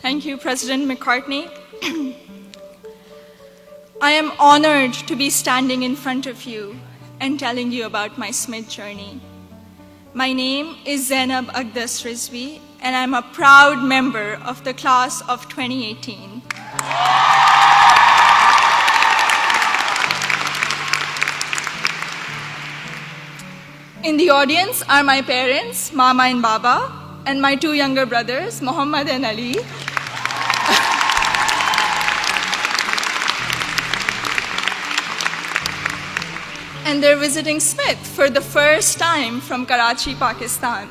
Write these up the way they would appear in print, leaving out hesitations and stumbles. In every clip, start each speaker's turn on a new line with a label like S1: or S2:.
S1: Thank you, President McCartney. I am honored to be standing in front of you and telling you about my Smith journey. My name is Zainab Aqdas Rizvi, and I'm a proud member of the class of 2018. In the audience are my parents, Mama and Baba, and my two younger brothers, Muhammad and Ali. And they're visiting Smith for the first time from Karachi, Pakistan.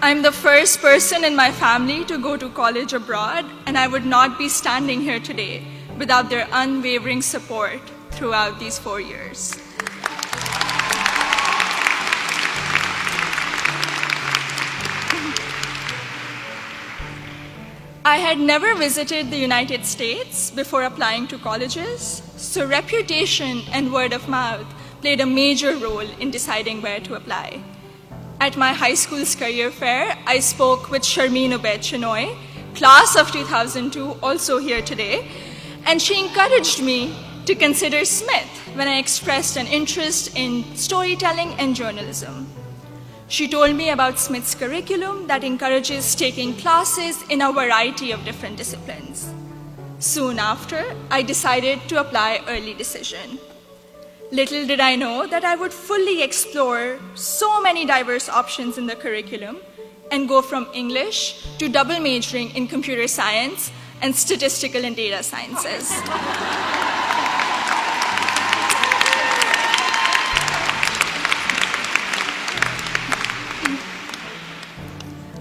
S1: I'm the first person in my family to go to college abroad, and I would not be standing here today without their unwavering support throughout these 4 years. I had never visited the United States before applying to colleges, so reputation and word of mouth played a major role in deciding where to apply. At my high school's career fair, I spoke with Sharmeen Ubaid Chinoy, class of 2002, also here today, and she encouraged me to consider Smith when I expressed an interest in storytelling and journalism. She told me about Smith's curriculum that encourages taking classes in a variety of different disciplines. Soon after, I decided to apply early decision. Little did I know that I would fully explore so many diverse options in the curriculum and go from English to double majoring in computer science and statistical and data sciences.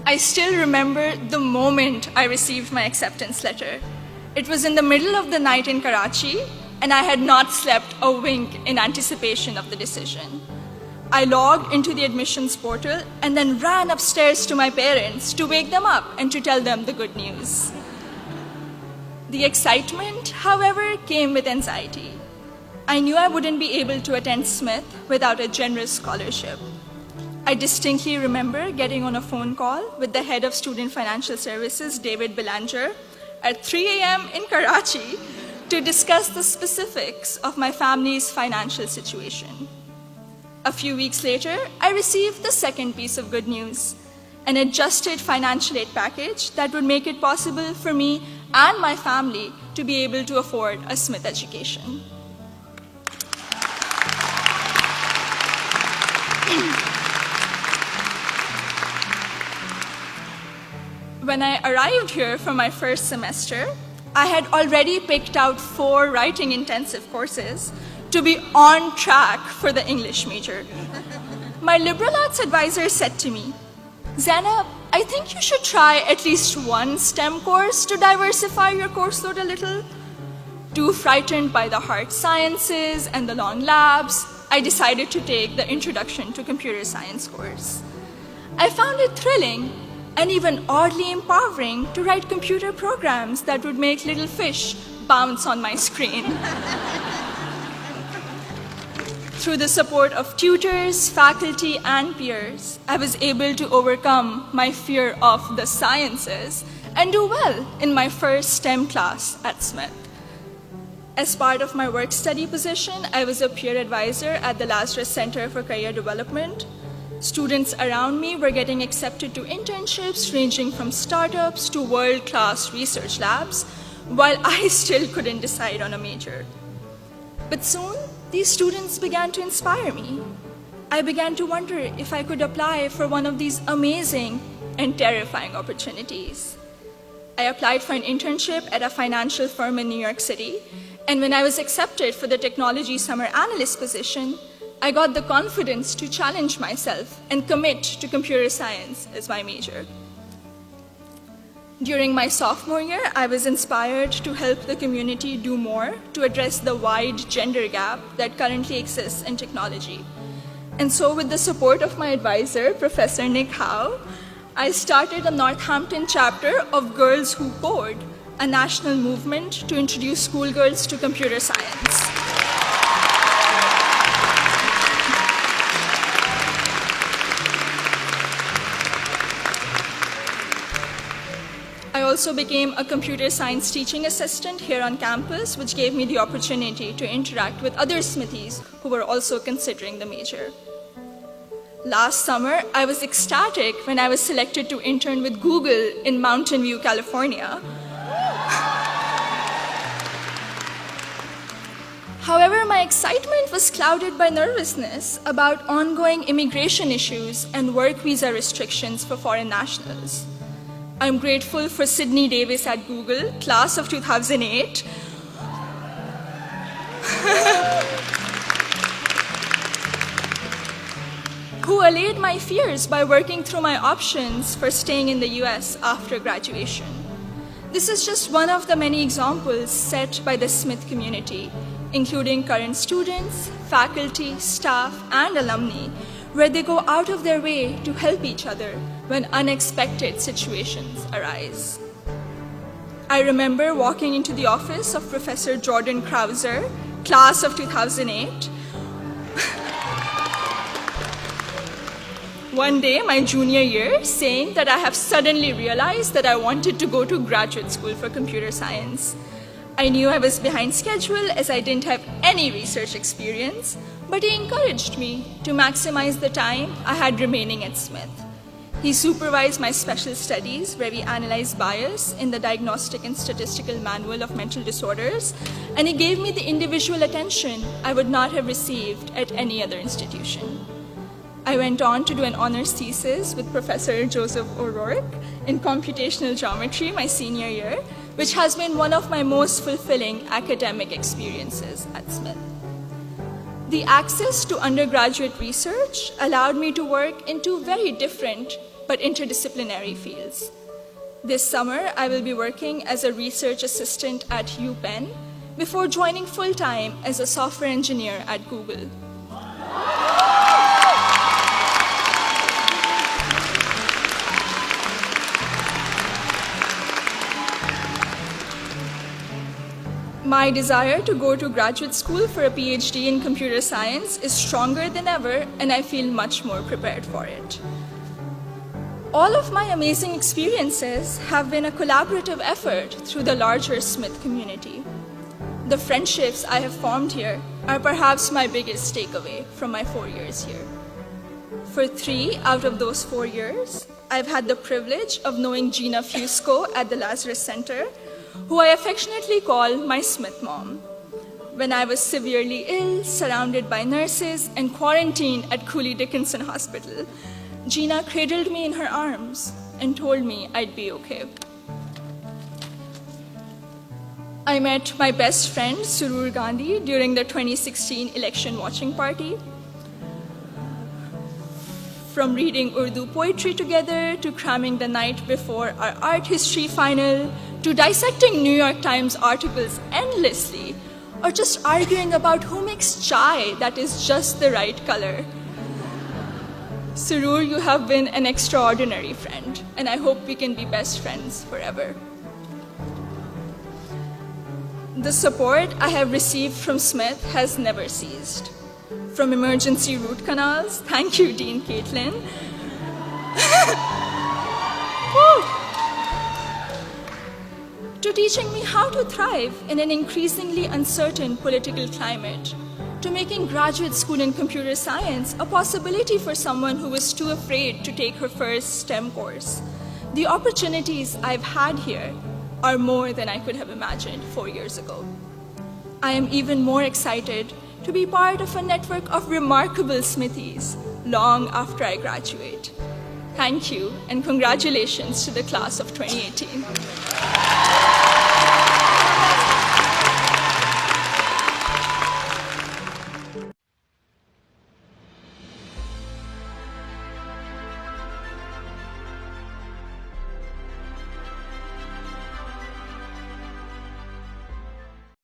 S1: I still remember the moment I received my acceptance letter. It was in the middle of the night in Karachi, and I had not slept a wink in anticipation of the decision. I logged into the admissions portal and then ran upstairs to my parents to wake them up and to tell them the good news. The excitement, however, came with anxiety. I knew I wouldn't be able to attend Smith without a generous scholarship. I distinctly remember getting on a phone call with the head of Student Financial Services, David Belanger, at 3 a.m. in Karachi to discuss the specifics of my family's financial situation. A few weeks later, I received the second piece of good news, an adjusted financial aid package that would make it possible for me and my family to be able to afford a Smith education. When I arrived here for my first semester, I had already picked out 4 writing intensive courses to be on track for the English major. My liberal arts advisor said to me, "Zainab, I think you should try at least one STEM course to diversify your course load a little." Too frightened by the hard sciences and the long labs, I decided to take the Introduction to Computer Science course. I found it thrilling and even oddly empowering to write computer programs that would make little fish bounce on my screen. Through the support of tutors, faculty, and peers, I was able to overcome my fear of the sciences and do well in my first STEM class at Smith. As part of my work-study position, I was a peer advisor at the Lazarus Center for Career Development. Students around me were getting accepted to internships ranging from startups to world-class research labs, while I still couldn't decide on a major. But soon, these students began to inspire me. I began to wonder if I could apply for one of these amazing and terrifying opportunities. I applied for an internship at a financial firm in New York City, and when I was accepted for the technology summer analyst position, I got the confidence to challenge myself and commit to computer science as my major. During my sophomore year, I was inspired to help the community do more to address the wide gender gap that currently exists in technology. And so with the support of my advisor, Professor Nick Howe, I started a Northampton chapter of Girls Who Code, a national movement to introduce schoolgirls to computer science. also became a computer science teaching assistant here on campus, which gave me the opportunity to interact with other Smithies who were also considering the major. Last summer, I was ecstatic when I was selected to intern with Google in Mountain View, California. However, my excitement was clouded by nervousness about ongoing immigration issues and work visa restrictions for foreign nationals. I'm grateful for Sydney Davis at Google, class of 2008, who allayed my fears by working through my options for staying in the US after graduation. This is just one of the many examples set by the Smith community, including current students, faculty, staff, and alumni, where they go out of their way to help each other when unexpected situations arise. I remember walking into the office of Professor Jordan Krauser, class of 2008, one day, my junior year, saying that I have suddenly realized that I wanted to go to graduate school for computer science. I knew I was behind schedule as I didn't have any research experience, but he encouraged me to maximize the time I had remaining at Smith. He supervised my special studies, where we analyzed bias in the Diagnostic and Statistical Manual of Mental Disorders, and he gave me the individual attention I would not have received at any other institution. I went on to do an honors thesis with Professor Joseph O'Rourke in computational geometry my senior year, which has been one of my most fulfilling academic experiences at Smith. The access to undergraduate research allowed me to work in two very different but interdisciplinary fields. This summer, I will be working as a research assistant at UPenn before joining full-time as a software engineer at Google. My desire to go to graduate school for a PhD in computer science is stronger than ever, and I feel much more prepared for it. All of my amazing experiences have been a collaborative effort through the larger Smith community. The friendships I have formed here are perhaps my biggest takeaway from my 4 years here. For 3 out of those 4 years, I've had the privilege of knowing Gina Fusco at the Lazarus Center, who I affectionately call my Smith mom. When I was severely ill, surrounded by nurses, and quarantined at Cooley Dickinson Hospital, Gina cradled me in her arms and told me I'd be okay. I met my best friend, Surur Gandhi, during the 2016 election watching party. From reading Urdu poetry together, to cramming the night before our art history final, to dissecting New York Times articles endlessly, or just arguing about who makes chai that is just the right color. Surur, you have been an extraordinary friend, and I hope we can be best friends forever. The support I have received from Smith has never ceased. From emergency root canals, thank you, Dean Caitlin, to teaching me how to thrive in an increasingly uncertain political climate, to making graduate school in computer science a possibility for someone who was too afraid to take her first STEM course. The opportunities I've had here are more than I could have imagined 4 years ago. I am even more excited to be part of a network of remarkable Smithies long after I graduate. Thank you, and congratulations to the class of 2018.